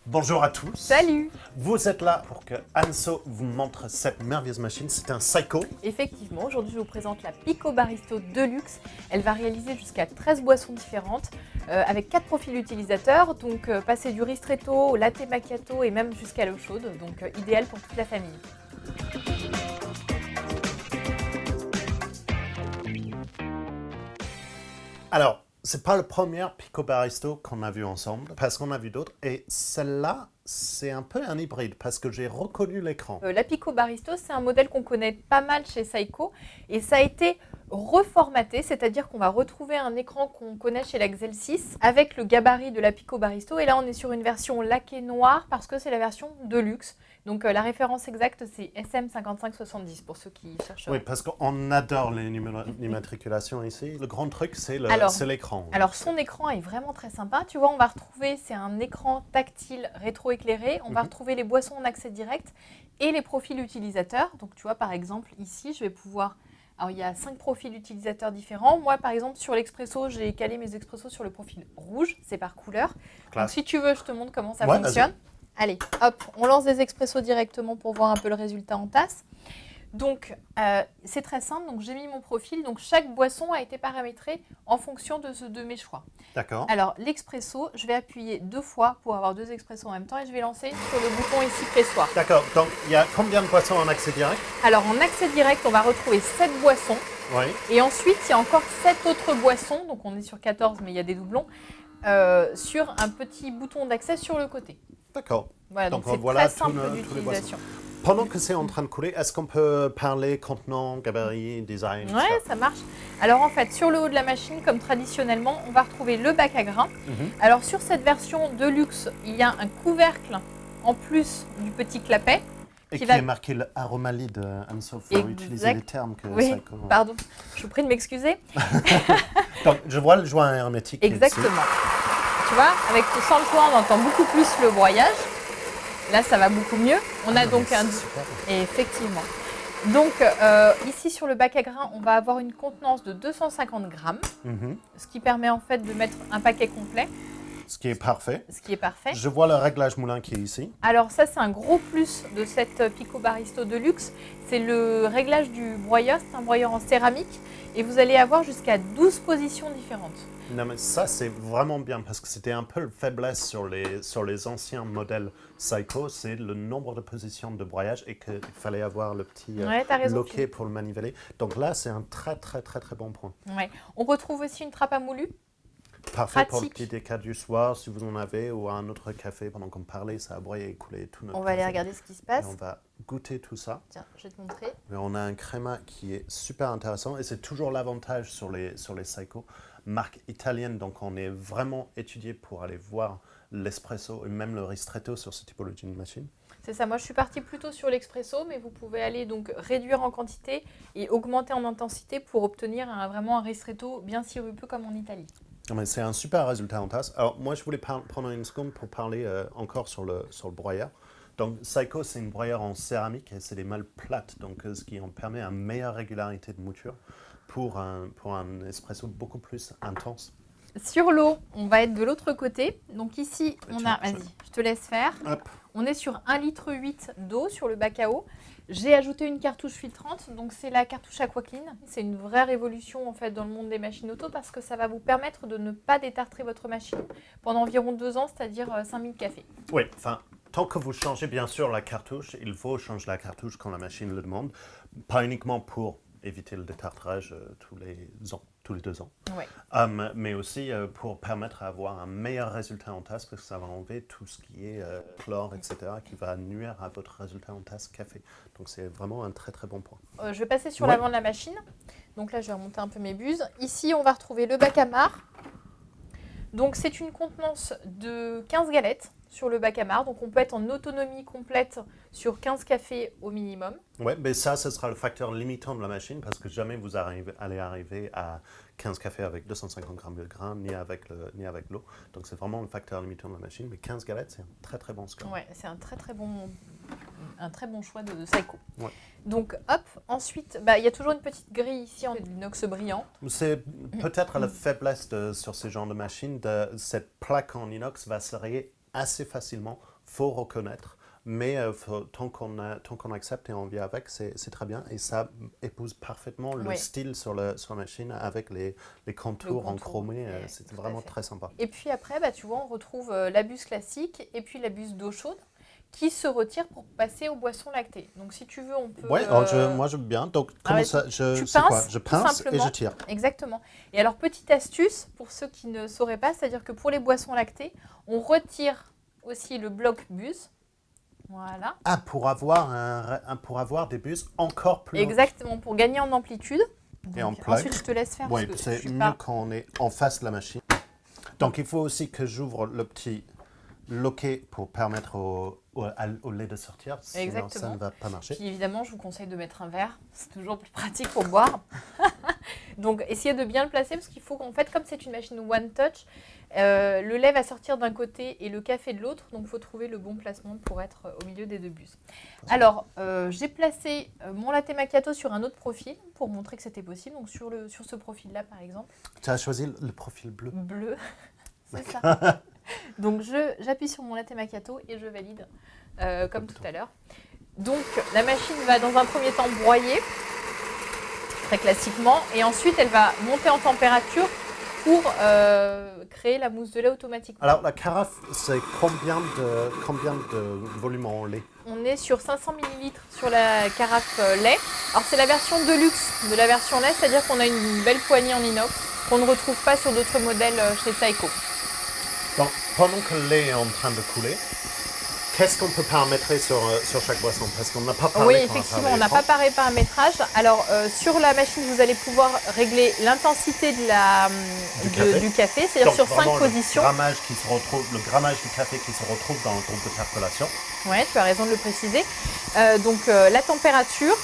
Bonjour à tous. Salut! Vous êtes là pour que Anso vous montre cette merveilleuse machine. C'est un Seiko. Effectivement, aujourd'hui je vous présente la Pico Baristo Deluxe. Elle va réaliser jusqu'à 13 boissons différentes avec 4 profils utilisateurs. Donc passer du ristretto au latte macchiato et même jusqu'à l'eau chaude. Donc idéal pour toute la famille. Alors, c'est pas le premier Pico Baristo qu'on a vu ensemble, parce qu'on a vu d'autres. Et celle-là, c'est un peu un hybride, parce que j'ai reconnu l'écran. La Pico Baristo, c'est un modèle qu'on connaît pas mal chez Seiko et ça a été reformaté, c'est-à-dire qu'on va retrouver un écran qu'on connaît chez la Xel 6 avec le gabarit de la Pico Baristo. Et là, on est sur une version laquée noire parce que c'est la version Deluxe. Donc la référence exacte, c'est SM5570 pour ceux qui cherchent. Oui, parce qu'on adore les immatriculations ici. Le grand truc, c'est l'écran. Alors son écran est vraiment très sympa. Tu vois, on va retrouver, c'est un écran tactile rétroéclairé. On va retrouver les boissons en accès direct et les profils utilisateurs. Donc tu vois, par exemple, ici, je vais pouvoir... Alors, il y a 5 profils utilisateurs différents. Moi, par exemple, sur l'Expresso, j'ai calé mes expressos sur le profil rouge. C'est par couleur. Donc, si tu veux, je te montre comment ça fonctionne. Allez, hop, on lance des expressos directement pour voir un peu le résultat en tasse. Donc, c'est très simple. Donc, j'ai mis mon profil. Donc, chaque boisson a été paramétrée en fonction de mes choix. D'accord. Alors, l'expresso, je vais appuyer 2 fois pour avoir 2 expressos en même temps et je vais lancer sur le bouton ici pressoir. D'accord. Donc, il y a combien de boissons en accès direct? Alors, en accès direct, on va retrouver 7 boissons. Oui. Et ensuite, il y a encore 7 autres boissons. Donc, on est sur 14, mais il y a des doublons. Sur un petit bouton d'accès sur le côté. D'accord. Voilà, donc c'est très simple d'utilisation. Pendant que c'est en train de couler, est-ce qu'on peut parler contenant, gabarit, design? Oui, ça marche. Alors en fait, sur le haut de la machine, comme traditionnellement, on va retrouver le bac à grains. Alors sur cette version Deluxe, il y a un couvercle en plus du petit clapet. Et qui est marqué l'aromalide, Anso, il faut utiliser les termes que oui, Seiko. Pardon, je vous prie de m'excuser. Donc je vois le joint hermétique. Exactement. Tu vois, sans le toit, on entend beaucoup plus le broyage. Là, ça va beaucoup mieux. On a donc un... Et effectivement. Donc, ici, sur le bac à grains, on va avoir une contenance de 250 grammes, ce qui permet en fait de mettre un paquet complet. Ce qui est parfait. Ce qui est parfait. Je vois le réglage moulin qui est ici. Alors ça, c'est un gros plus de cette Pico Baristo Deluxe. C'est le réglage du broyeur. C'est un broyeur en céramique. Et vous allez avoir jusqu'à 12 positions différentes. Non, mais ça, c'est vraiment bien parce que c'était un peu la faiblesse sur les anciens modèles Seiko. C'est le nombre de positions de broyage et qu'il fallait avoir le petit loquet pour le manipuler. Donc là, c'est un très, très, très, très bon point. Ouais. On retrouve aussi une trappe à moulu. Parfait pour le petit déca du soir, si vous en avez, ou un autre café pendant qu'on parlait, ça a broyé et coulé tout notre On va aller regarder ce qui se passe. Et on va goûter tout ça. Tiens, je vais te montrer. Mais on a un créma qui est super intéressant et c'est toujours l'avantage sur les Seiko, marque italienne, donc on est vraiment étudié pour aller voir l'espresso et même le ristretto sur cette typologie de machine. C'est ça, moi je suis partie plutôt sur l'expresso, mais vous pouvez aller donc réduire en quantité et augmenter en intensité pour obtenir vraiment un ristretto bien sirupeux comme en Italie. C'est un super résultat en tasse. Alors moi je voulais prendre une seconde pour parler encore sur le broyeur. Donc Seiko c'est une broyeur en céramique et c'est des malles plates, donc ce qui en permet une meilleure régularité de mouture pour un espresso beaucoup plus intense. Sur l'eau, on va être de l'autre côté. Donc ici, on a... Vas-y, je te laisse faire. Hop. On est sur 1,8 litre d'eau sur le bac à eau. J'ai ajouté une cartouche filtrante, donc c'est la cartouche AquaClean. C'est une vraie révolution en fait dans le monde des machines auto parce que ça va vous permettre de ne pas détartrer votre machine pendant environ 2 ans, c'est-à-dire 5000 cafés. Oui, enfin, tant que vous changez bien sûr la cartouche, il faut changer la cartouche quand la machine le demande. Pas uniquement pour éviter le détartrage tous les 2 ans. Ouais. Mais aussi pour permettre d'avoir un meilleur résultat en tasse parce que ça va enlever tout ce qui est chlore, etc., qui va nuire à votre résultat en tasse café. Donc c'est vraiment un très très bon point. Je vais passer sur l'avant de la machine. Donc là, je vais remonter un peu mes buses. Ici, on va retrouver le bac à marc. Donc c'est une contenance de 15 galettes sur le bac à marc. Donc on peut être en autonomie complète sur 15 cafés au minimum. Oui, mais ça, ce sera le facteur limitant de la machine parce que jamais vous allez arriver à 15 cafés avec 250 grammes de grains, ni avec l'eau. Donc c'est vraiment le facteur limitant de la machine. Mais 15 galettes, c'est un très très bon score. Oui, c'est un très très bon choix de Seiko. Ouais. Donc hop, ensuite, il y a toujours une petite grille ici en inox brillant. C'est peut-être la faiblesse sur ce genre de machine. Cette plaque en inox va serrer assez facilement, faut reconnaître. Mais tant qu'on accepte et on vit avec, c'est très bien. Et ça épouse parfaitement le style sur la machine avec les contours en chromé. C'est vraiment très sympa. Et puis après, tu vois, on retrouve la buse classique et puis la buse d'eau chaude qui se retire pour passer aux boissons lactées. Donc si tu veux, on peut... Oui, moi je veux bien. Donc comment ça, je pince et je tire. Exactement. Et alors, petite astuce pour ceux qui ne sauraient pas, c'est-à-dire que pour les boissons lactées, on retire aussi le bloc buse. Voilà. Ah, pour avoir des buses encore plus Exactement, pour gagner en amplitude. Donc, et en plug. Ensuite, je te laisse faire. Oui, c'est mieux quand on est en face de la machine. Donc, il faut aussi que j'ouvre le petit loquet pour permettre au lait de sortir. Sinon, Exactement. ça ne va pas marcher. Puis évidemment, je vous conseille de mettre un verre. C'est toujours plus pratique pour boire. Donc, essayez de bien le placer parce qu'il faut qu'en fait, comme c'est une machine one touch, le lait va sortir d'un côté et le café de l'autre. Donc, il faut trouver le bon placement pour être au milieu des deux buses. Alors, j'ai placé mon latte macchiato sur un autre profil pour montrer que c'était possible. Donc, sur ce profil-là, par exemple. Tu as choisi le profil bleu. Bleu, c'est ça. Donc, j'appuie sur mon latte macchiato et je valide comme tout à l'heure. Donc, la machine va dans un premier temps broyer, très classiquement, et ensuite, elle va monter en température pour créer la mousse de lait automatiquement. Alors, la carafe, c'est combien de volume en lait? On est sur 500 ml sur la carafe lait. Alors, c'est la version de luxe de la version lait, c'est-à-dire qu'on a une belle poignée en inox qu'on ne retrouve pas sur d'autres modèles chez Saeco. Donc, pendant que le lait est en train de couler, qu'est-ce qu'on peut paramétrer sur chaque boisson? Parce qu'on n'a pas parlé. Oui, effectivement, on n'a pas parlé paramétrage. Alors, sur la machine, vous allez pouvoir régler l'intensité du café, c'est-à-dire sur 5 positions. Le grammage du café qui se retrouve dans le groupe de percolation. Oui, tu as raison de le préciser. Donc, la température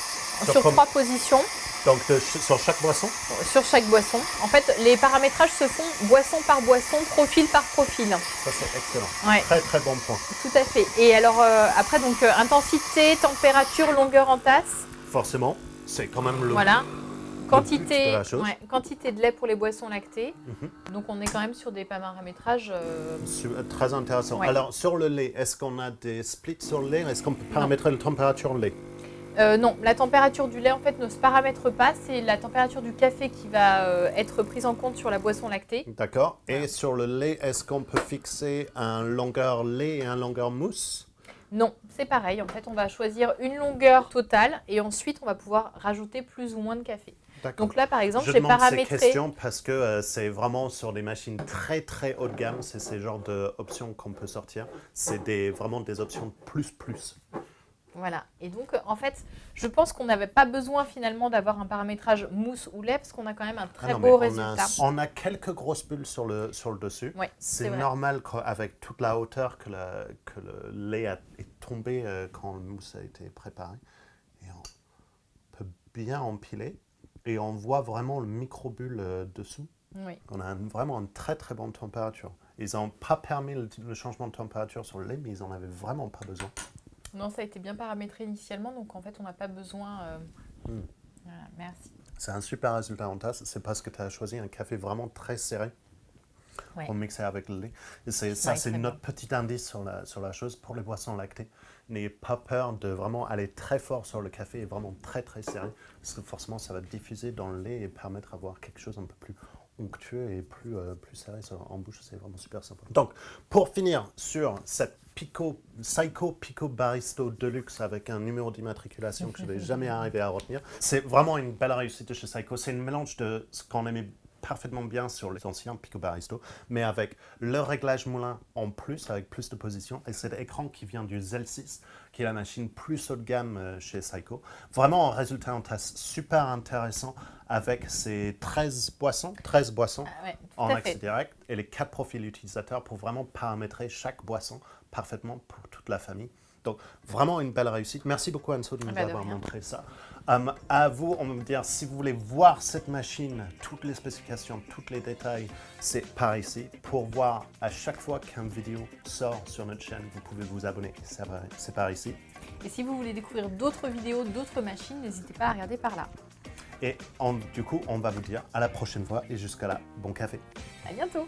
sur 3 positions. Donc, sur chaque boisson? Sur chaque boisson. En fait, les paramétrages se font boisson par boisson, profil par profil. Ça, c'est excellent. Ouais. Très, très bon point. Tout à fait. Et alors, après, donc, intensité, température, longueur en tasse. Forcément, c'est quand même le quantité, but de la chose. quantité de lait pour les boissons lactées. Donc, on est quand même sur des paramétrages... Très intéressant. Ouais. Alors, sur le lait, est-ce qu'on a des splits sur le lait? Est-ce qu'on peut paramétrer la température du lait? Non, la température du lait en fait ne se paramètre pas, c'est la température du café qui va être prise en compte sur la boisson lactée. D'accord. Et sur le lait, est-ce qu'on peut fixer un longueur lait et un longueur mousse? Non, c'est pareil. En fait, on va choisir une longueur totale et ensuite on va pouvoir rajouter plus ou moins de café. Donc là, par exemple, j'ai paramétré... Je demande ces questions parce que c'est vraiment sur des machines très très haut de gamme, c'est ces genres d'options qu'on peut sortir. C'est vraiment des options plus. Voilà, et donc en fait, je pense qu'on n'avait pas besoin finalement d'avoir un paramétrage mousse ou lait parce qu'on a quand même un très beau résultat. On a quelques grosses bulles sur le dessus. Ouais, c'est normal qu'avec toute la hauteur que le lait est tombé quand le mousse a été préparé. Et on peut bien empiler et on voit vraiment le micro-bulle dessous. Oui. On a vraiment une très très bonne température. Ils n'ont pas permis le changement de température sur le lait, mais ils n'en avaient vraiment pas besoin. Non, ça a été bien paramétré initialement, donc en fait, on n'a pas besoin... Voilà, merci. C'est un super résultat en tasse, c'est parce que tu as choisi un café vraiment très serré pour mixer avec le lait. Et c'est notre petit indice sur la chose pour les boissons lactées. N'ayez pas peur de vraiment aller très fort sur le café et vraiment très très serré, parce que forcément, ça va diffuser dans le lait et permettre d'avoir quelque chose un peu plus onctueux et plus serré en bouche. C'est vraiment super sympa. Donc, pour finir sur cette Saeco Pico Baristo Deluxe avec un numéro d'immatriculation que je ne vais jamais arriver à retenir. C'est vraiment une belle réussite de chez Saeco. C'est un mélange de ce qu'on aimait parfaitement bien sur les anciens Pico Baristo, mais avec le réglage moulin en plus, avec plus de positions, et cet écran qui vient du Z6, qui est la machine plus haut de gamme chez Saeco. Vraiment un résultat en tasse super intéressant avec ces 13 boissons en accès direct et les 4 profils utilisateurs pour vraiment paramétrer chaque boisson parfaitement pour toute la famille. Donc, vraiment une belle réussite. Merci beaucoup, Anso, de nous avoir montré ça. À vous, on va me dire, si vous voulez voir cette machine, toutes les spécifications, tous les détails, c'est par ici. Pour voir à chaque fois qu'une vidéo sort sur notre chaîne, vous pouvez vous abonner. C'est par ici. Et si vous voulez découvrir d'autres vidéos, d'autres machines, n'hésitez pas à regarder par là. Et du coup, on va vous dire à la prochaine fois et jusqu'à là, bon café. À bientôt.